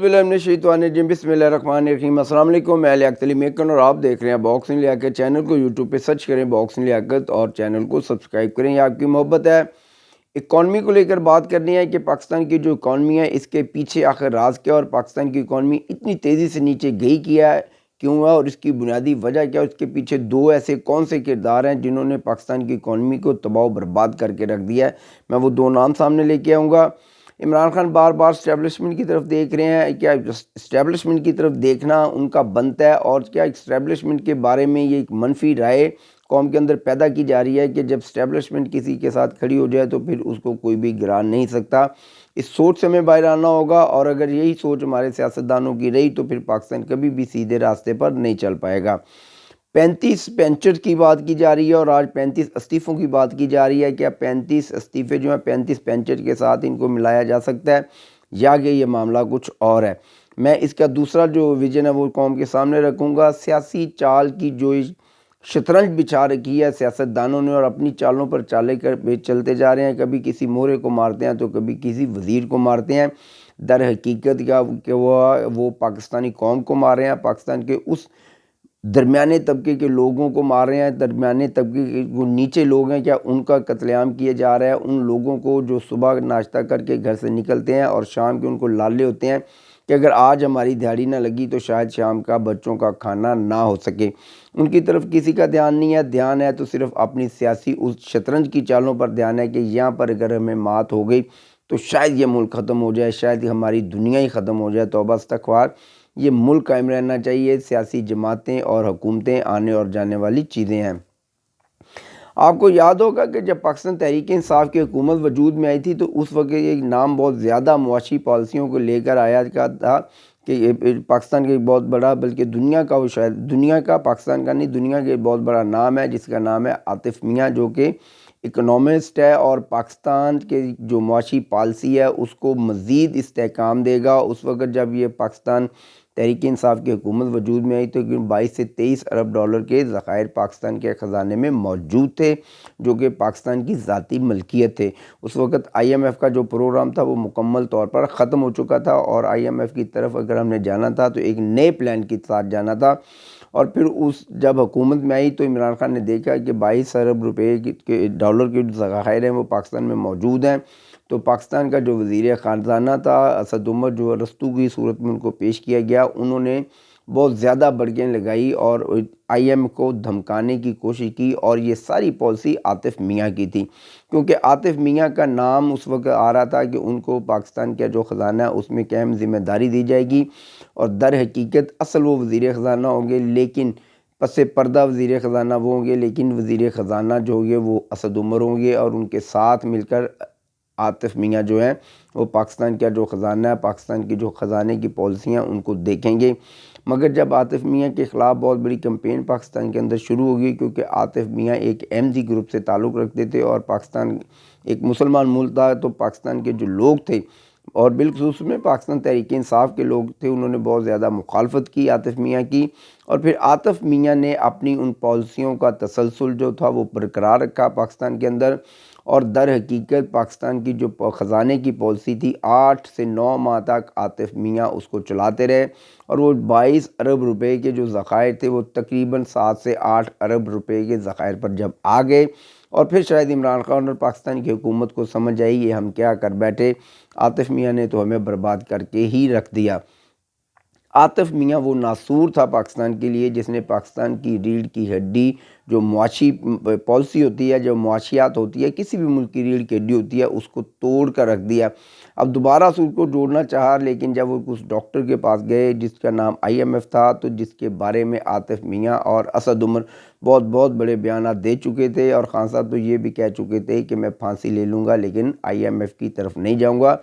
औज़ुबिल्लाहिमिनश्शैतानिर्रजीम बिस्मिल्लाहिर्रहमानिर्रहीम। अस्सलाम वालेकुम। मैं लियाकत अली मेकन और आप देख रहे हैं बॉक्सिंग लियाकत। चैनल को यूट्यूब पे सर्च करें बॉक्सिंग लियाकत और चैनल को सब्सक्राइब करें। ये आपकी मोहब्बत है। इकॉनमी को लेकर बात करनी है कि पाकिस्तान की जो इकॉनमी है इसके पीछे आखिर राज क्या, और पाकिस्तान की इकॉनमी इतनी तेज़ी से नीचे गई किया है, क्यों है और इसकी बुनियादी वजह क्या है। उसके पीछे दो ऐसे कौन से किरदार हैं जिन्होंने पाकिस्तान की इकॉनमी को तबाह बर्बाद करके रख दिया है। मैं वो दो नाम सामने लेके आऊँगा। इमरान खान बार बार इस्टेब्लिशमेंट की तरफ देख रहे हैं। क्या इस्टेब्लिशमेंट की तरफ देखना उनका बनता है, और क्या इस्टेब्लिशमेंट के बारे में ये एक मनफी राय कौम के अंदर पैदा की जा रही है कि जब इस्टेब्लिशमेंट किसी के साथ खड़ी हो जाए तो फिर उसको कोई भी गिरा नहीं सकता। इस सोच से हमें बाहर आना होगा, और अगर यही सोच हमारे सियासतदानों की रही तो फिर पाकिस्तान कभी भी सीधे रास्ते पर नहीं चल पाएगा। 35 बेंचर की बात की जा रही है और आज 35 इस्तीफ़ों की बात की जा रही है। क्या 35 इस्तीफ़े जो हैं 35 बेंचर के साथ इनको मिलाया जा सकता है, या कि ये मामला कुछ और है। मैं इसका दूसरा जो विजन है वो कौम के सामने रखूँगा। सियासी चाल की जो शतरंज बिछा रखी है सियासतदानों ने, और अपनी चालों पर चाले कर चलते जा रहे हैं। कभी किसी मोहरे को मारते हैं तो कभी किसी वज़ीर को मारते हैं। दर हकीकत क्या कि वो पाकिस्तानी कौम को मार रहे हैं, पाकिस्तान के उस दरमियाने तबके के लोगों को मार रहे हैं। दरमियाने तबके के जो नीचे लोग हैं क्या उनका कत्लेआम किया जा रहा है। उन लोगों को जो सुबह नाश्ता करके घर से निकलते हैं और शाम के उनको लाले होते हैं कि अगर आज हमारी दिहाड़ी ना लगी तो शायद शाम का बच्चों का खाना ना हो सके। उनकी तरफ किसी का ध्यान नहीं है। ध्यान है तो सिर्फ अपनी सियासी उस शतरंज की चालों पर ध्यान है कि यहाँ पर अगर हमें मात हो गई तो शायद ये मुल्क ख़त्म हो जाए, शायद हमारी दुनिया ही ख़त्म हो जाए। तौबा इस्तग़फ़ार, ये मुल्क कायम रहना चाहिए। सियासी जमातें और हुकूमतें आने और जाने वाली चीज़ें हैं। आपको याद होगा कि जब पाकिस्तान तहरीक इंसाफ की हुकूमत वजूद में आई थी तो उस वक्त ये नाम बहुत ज़्यादा मुआशी पॉलिसियों को लेकर आया का था कि ये पाकिस्तान का एक बहुत बड़ा, बल्कि दुनिया का, वो शायद दुनिया का, पाकिस्तान का नहीं, दुनिया का एक बहुत बड़ा नाम है जिसका नाम है आतिफ मियाँ, जो कि इकनॉमिस्ट है और पाकिस्तान के जो मुआशी पॉलिसी है उसको मज़ीद इस्तेहकाम देगा। उस वक्त जब ये पाकिस्तान तहरीक इंसाफ की हुकूमत वजूद में आई तो 22 से 23 अरब डॉलर के ज़खायर पाकिस्तान के ख़जाने में मौजूद थे, जो कि पाकिस्तान की ज़ाती मलकियत थे। उस वक्त IMF का जो प्रोग्राम था वो मुकम्मल तौर पर ख़त्म हो चुका था, और IMF की तरफ अगर हमने जाना था तो एक नए प्लान के साथ जाना था। और फिर उस जब हुकूमत में आई तो इमरान खान ने देखा कि 22 अरब रुपए के डॉलर के ज़खायर हैं वो पाकिस्तान में मौजूद हैं। तो पाकिस्तान का जो वज़ीर ख़ाज़ाना था असद उमर, जो अरस्तू की सूरत में उनको पेश किया गया, उन्होंने बहुत ज़्यादा बरगें लगाई और IMF को धमकाने की कोशिश की, और ये सारी पॉलिसी आतिफ मियाँ की थी, क्योंकि आतिफ मियाँ का नाम उस वक्त आ रहा था कि उनको पाकिस्तान का जो ख़जाना है उसमें क्या अहम ज़िम्मेदारी दी जाएगी, और दर हकीकत असल वो वज़ीर ख़जाना होंगे, लेकिन पसे पर्दा वज़ीर ख़जाना वो होंगे, लेकिन वज़ीर ख़जाना जो होंगे वो असद उमर होंगे, और उनके साथ मिलकर आतिफ मियाँ जो हैं वो पाकिस्तान का जो ख़जाना है, पाकिस्तान की जो ख़जाने की पॉलिसियाँ उनको देखेंगे। मगर जब आतिफ मियाँ के ख़िलाफ़ बहुत बड़ी कैंपेन पाकिस्तान के अंदर शुरू होगी, क्योंकि आतिफ मियाँ एक MZ ग्रुप से ताल्लुक़ रखते थे और पाकिस्तान एक मुसलमान मुल्क था, तो पाकिस्तान के जो लोग थे और बिलख़ुसूस में पाकिस्तान तहरीक इंसाफ के लोग थे, उन्होंने बहुत ज़्यादा मुखालफत की आतिफ मियाँ की। और फिर आतिफ मियाँ ने अपनी उन पॉलिसियों का तसलसल जो था वो बरकरार रखा पाकिस्तान के अंदर, और दर हकीकत पाकिस्तान की जो ख़जाने की पॉलिसी थी 8 से 9 माह तक आतिफ मियाँ उसको चलाते रहे, और वो 22 अरब रुपए के जो ज़खायर थे वो तकरीबन 7 से 8 अरब रुपए के ज़खायर पर जब आ गए, और फिर शायद इमरान खान और पाकिस्तान की हुकूमत को समझ आई ये हम क्या कर बैठे, आतिफ मियाँ ने तो हमें बर्बाद करके ही रख दिया। आतिफ मियाँ वो नासूर था पाकिस्तान के लिए जिसने पाकिस्तान की रीढ़ की हड्डी, जो मुआशी पॉलिसी होती है, जो मुआशियात होती है, किसी भी मुल्क की रीढ़ की हड्डी होती है, उसको तोड़ कर रख दिया। अब दोबारा से उसको जोड़ना चाहा, लेकिन जब वो उस डॉक्टर के पास गए जिसका नाम IMF था, तो जिसके बारे में आतिफ मियाँ और असद उमर बहुत बहुत बड़े बयान दे चुके थे, और खान साहब तो ये भी कह चुके थे कि मैं फांसी ले लूँगा लेकिन IMF की तरफ नहीं जाऊँगा।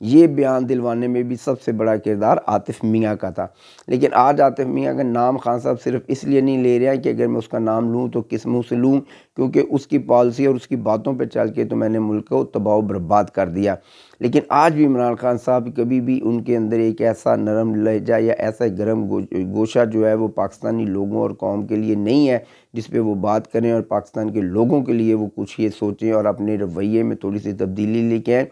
ये बयान दिलवाने में भी सबसे बड़ा किरदार आतिफ मियाँ का था। लेकिन आज आतिफ मियाँ का नाम खान साहब सिर्फ इसलिए नहीं ले रहे हैं कि अगर मैं उसका नाम लूँ तो किस मुँह से लूँ, क्योंकि उसकी पॉलिसी और उसकी बातों पे चल के तो मैंने मुल्क को तबाह बर्बाद कर दिया। लेकिन आज भी इमरान खान साहब कभी भी उनके अंदर एक ऐसा नरम लहजा या ऐसा गर्म गोशा जो है वो पाकिस्तानी लोगों और कौम के लिए नहीं है जिस पे वो बात करें, और पाकिस्तान के लोगों के लिए वो कुछ ये सोचें और अपने रवैये में थोड़ी सी तब्दीली लेके आएँ।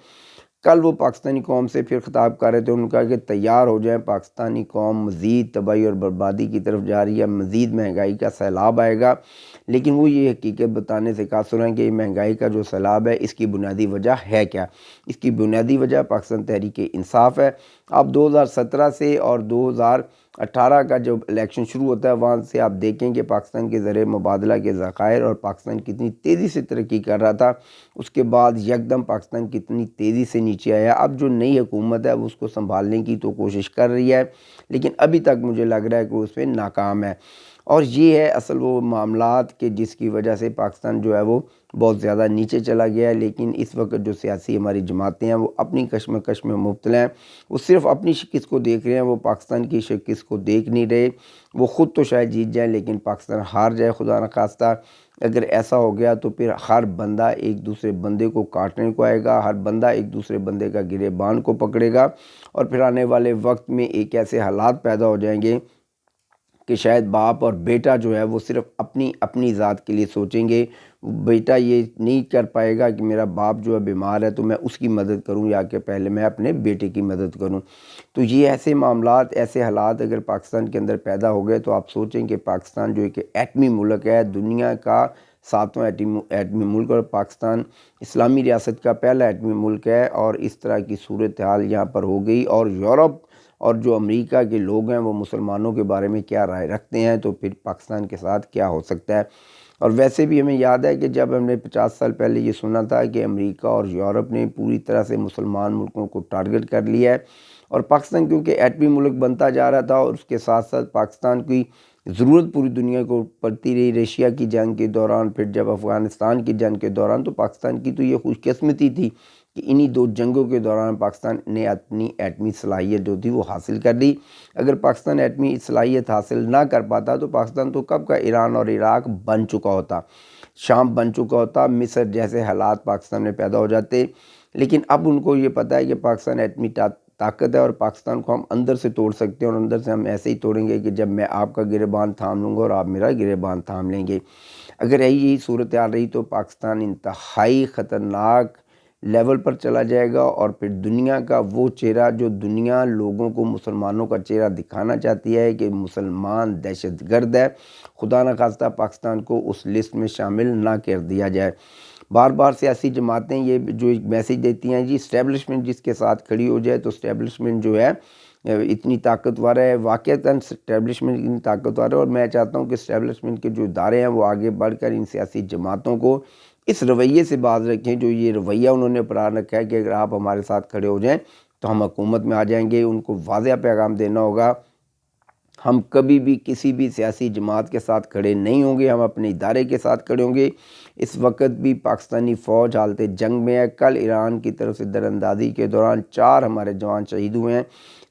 کل وہ پاکستانی قوم سے پھر خطاب کر رہے تھے، انہوں نے کہا کہ تیار ہو جائیں، پاکستانی قوم مزید تباہی اور بربادی کی طرف جا رہی ہے، مزید مہنگائی کا سیلاب آئے گا۔ لیکن وہ یہ حقیقت بتانے سے قاصر ہیں کہ یہ مہنگائی کا جو سیلاب ہے اس کی بنیادی وجہ ہے کیا؟ اس کی بنیادی وجہ پاکستان تحریک انصاف ہے۔ آپ 2017 سے اور 2018 کا جب الیکشن شروع ہوتا ہے وہاں سے آپ دیکھیں کہ پاکستان کے زر مبادلہ کے ذخائر اور پاکستان کتنی تیزی سے ترقی کر رہا تھا، اس کے بعد یکدم پاکستان کتنی تیزی سے نیچے آیا۔ اب جو نئی حکومت ہے وہ اس کو سنبھالنے کی تو کوشش کر رہی ہے، لیکن ابھی تک مجھے لگ رہا ہے کہ وہ اس میں ناکام ہے، اور یہ ہے اصل وہ معاملات کہ جس کی وجہ سے پاکستان جو ہے وہ بہت زیادہ نیچے چلا گیا ہے۔ لیکن اس وقت جو سیاسی ہماری جماعتیں ہیں وہ اپنی کشمکش میں مبتلا ہیں، وہ صرف اپنی شکست کو دیکھ رہے ہیں، وہ پاکستان کی شکست کو دیکھ نہیں رہے۔ وہ خود تو شاید جیت جائیں لیکن پاکستان ہار جائے خدا نخواستہ۔ اگر ایسا ہو گیا تو پھر ہر بندہ ایک دوسرے بندے کو کاٹنے کو آئے گا، ہر بندہ ایک دوسرے بندے کا گریبان کو پکڑے گا، اور پھر آنے والے وقت میں ایک ایسے حالات پیدا ہو جائیں گے کہ شاید باپ اور بیٹا جو ہے وہ صرف اپنی ذات کے لیے سوچیں گے۔ بیٹا یہ نہیں کر پائے گا کہ میرا باپ جو ہے بیمار ہے تو میں اس کی مدد کروں یا کہ پہلے میں اپنے بیٹے کی مدد کروں۔ تو یہ ایسے معاملات، ایسے حالات اگر پاکستان کے اندر پیدا ہو گئے تو آپ سوچیں کہ پاکستان جو ایک ایٹمی ملک ہے، دنیا کا 7واں ایٹمی ملک، اور پاکستان اسلامی ریاست کا پہلا ایٹمی ملک ہے، اور اس طرح کی صورتحال یہاں پر ہو گئی، اور یورپ اور جو امریکہ کے لوگ ہیں وہ مسلمانوں کے بارے میں کیا رائے رکھتے ہیں، تو پھر پاکستان کے ساتھ کیا ہو سکتا ہے۔ اور ویسے بھی ہمیں یاد ہے کہ جب ہم نے 50 سال پہلے یہ سنا تھا کہ امریکہ اور یورپ نے پوری طرح سے مسلمان ملکوں کو ٹارگٹ کر لیا ہے، اور پاکستان کیونکہ ایٹمی ملک بنتا جا رہا تھا، اور اس کے ساتھ ساتھ پاکستان کی ضرورت پوری دنیا کو پڑتی رہی، رشیا کی جنگ کے دوران، پھر جب افغانستان کی جنگ کے دوران، تو پاکستان کی تو یہ خوش قسمتی تھی کہ انہی 2 جنگوں کے دوران پاکستان نے اپنی ایٹمی صلاحیت جو تھی وہ حاصل کر لی۔ اگر پاکستان ایٹمی صلاحیت حاصل نہ کر پاتا تو پاکستان تو کب کا ایران اور عراق بن چکا ہوتا، شام بن چکا ہوتا، مصر جیسے حالات پاکستان میں پیدا ہو جاتے۔ لیکن اب ان کو یہ پتہ ہے کہ پاکستان ایٹمی طاقت ہے، اور پاکستان کو ہم اندر سے توڑ سکتے ہیں، اور اندر سے ہم ایسے ہی توڑیں گے کہ جب میں آپ کا گریبان تھام لوں گا اور آپ میرا گریبان تھام لیں گے۔ اگر یہی صورتحال رہی تو پاکستان انتہائی خطرناک لیول پر چلا جائے گا، اور پھر دنیا کا وہ چہرہ جو دنیا لوگوں کو مسلمانوں کا چہرہ دکھانا چاہتی ہے کہ مسلمان دہشت گرد ہے، خدا نخواستہ پاکستان کو اس لسٹ میں شامل نہ کر دیا جائے۔ بار بار سیاسی جماعتیں یہ جو ایک میسیج دیتی ہیں جی اسٹیبلشمنٹ جس کے ساتھ کھڑی ہو جائے، تو اسٹیبلشمنٹ جو ہے اتنی طاقتور ہے، واقعتاً اسٹیبلشمنٹ اتنی طاقتور ہے، اور میں چاہتا ہوں کہ اسٹیبلشمنٹ کے جو ادارے ہیں وہ آگے بڑھ کر ان سیاسی جماعتوں کو اس رویے سے باز رکھیں جو یہ رویہ انہوں نے اپنا رکھا ہے کہ اگر آپ ہمارے ساتھ کھڑے ہو جائیں تو ہم حکومت میں آ جائیں گے۔ ان کو واضح پیغام دینا ہوگا، ہم کبھی بھی کسی بھی سیاسی جماعت کے ساتھ کھڑے نہیں ہوں گے، ہم اپنے ادارے کے ساتھ کھڑے ہوں گے۔ اس وقت بھی پاکستانی فوج حالت جنگ میں ہے۔ کل ایران کی طرف سے دراندازی کے دوران 4 ہمارے جوان شہید ہوئے ہیں،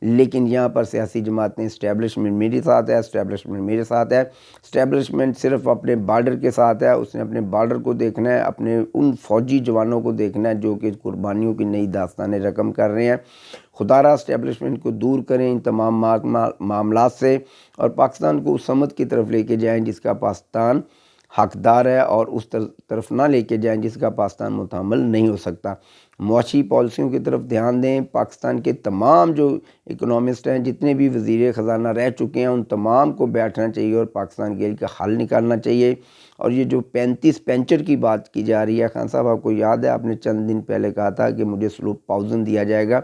لیکن یہاں پر سیاسی جماعتیں اسٹیبلشمنٹ میرے ساتھ ہے، اسٹیبلشمنٹ میرے ساتھ ہے۔ اسٹیبلشمنٹ صرف اپنے بارڈر کے ساتھ ہے، اس نے اپنے بارڈر کو دیکھنا ہے، اپنے ان فوجی جوانوں کو دیکھنا ہے جو کہ قربانیوں کی نئی داستانیں رقم کر رہے ہیں۔ خدا را اسٹیبلشمنٹ کو دور کریں ان تمام معاملات سے، اور پاکستان کو اس سمت کی طرف لے کے جائیں جس کا پاکستان حقدار ہے، اور اس طرف نہ لے کے جائیں جس کا پاکستان متحمل نہیں ہو سکتا۔ معاشی پالیسیوں کی طرف دھیان دیں۔ پاکستان کے تمام جو اکنامسٹ ہیں، جتنے بھی وزیر خزانہ رہ چکے ہیں، ان تمام کو بیٹھنا چاہیے اور پاکستان کے کا حل نکالنا چاہیے۔ اور یہ جو 35 پینچر کی بات کی جا رہی ہے، خان صاحب آپ کو یاد ہے آپ نے چند دن پہلے کہا تھا کہ مجھے سلو پاؤزن دیا جائے گا۔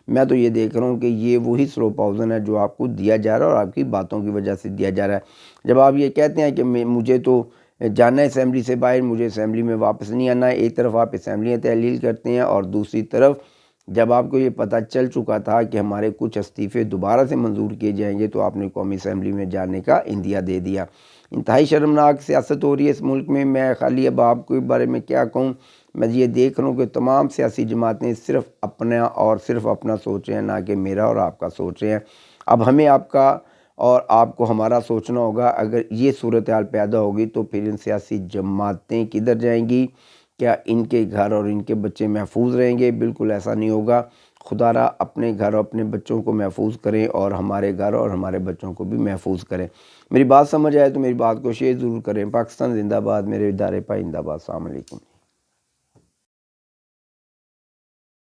میں تو یہ دیکھ رہا ہوں کہ یہ وہی سلو پاؤزن ہے جو آپ کو دیا جا رہا ہے اور آپ کی باتوں کی وجہ سے دیا جا رہا ہے۔ جب آپ یہ کہتے ہیں کہ مجھے تو جانا ہے اسمبلی سے باہر، مجھے اسمبلی میں واپس نہیں آنا ہے، ایک طرف آپ اسمبلیاں تحلیل کرتے ہیں اور دوسری طرف جب آپ کو یہ پتہ چل چکا تھا کہ ہمارے کچھ استعفے دوبارہ سے منظور کیے جائیں گے تو آپ نے قومی اسمبلی میں جانے کا عندیہ دے دیا۔ انتہائی شرمناک سیاست ہو رہی ہے اس ملک میں۔ میں خالی اب آپ کے بارے میں کیا کہوں، میں یہ دیکھ رہا ہوں کہ تمام سیاسی جماعتیں صرف اپنا اور صرف اپنا سوچ رہے ہیں، نہ کہ میرا اور آپ کا سوچ رہے ہیں۔ اب ہمیں آپ کا اور آپ کو ہمارا سوچنا ہوگا۔ اگر یہ صورتحال پیدا ہوگی تو پھر ان سیاسی جماعتیں کدھر جائیں گی؟ کیا ان کے گھر اور ان کے بچے محفوظ رہیں گے؟ بالکل ایسا نہیں ہوگا۔ خدا را اپنے گھر اور اپنے بچوں کو محفوظ کریں اور ہمارے گھر اور ہمارے بچوں کو بھی محفوظ کریں۔ میری بات سمجھ آئے تو میری بات کو شیئر ضرور کریں۔ پاکستان زندہ باد، میرے ادارے پائندہ باد۔ السلام علیکم۔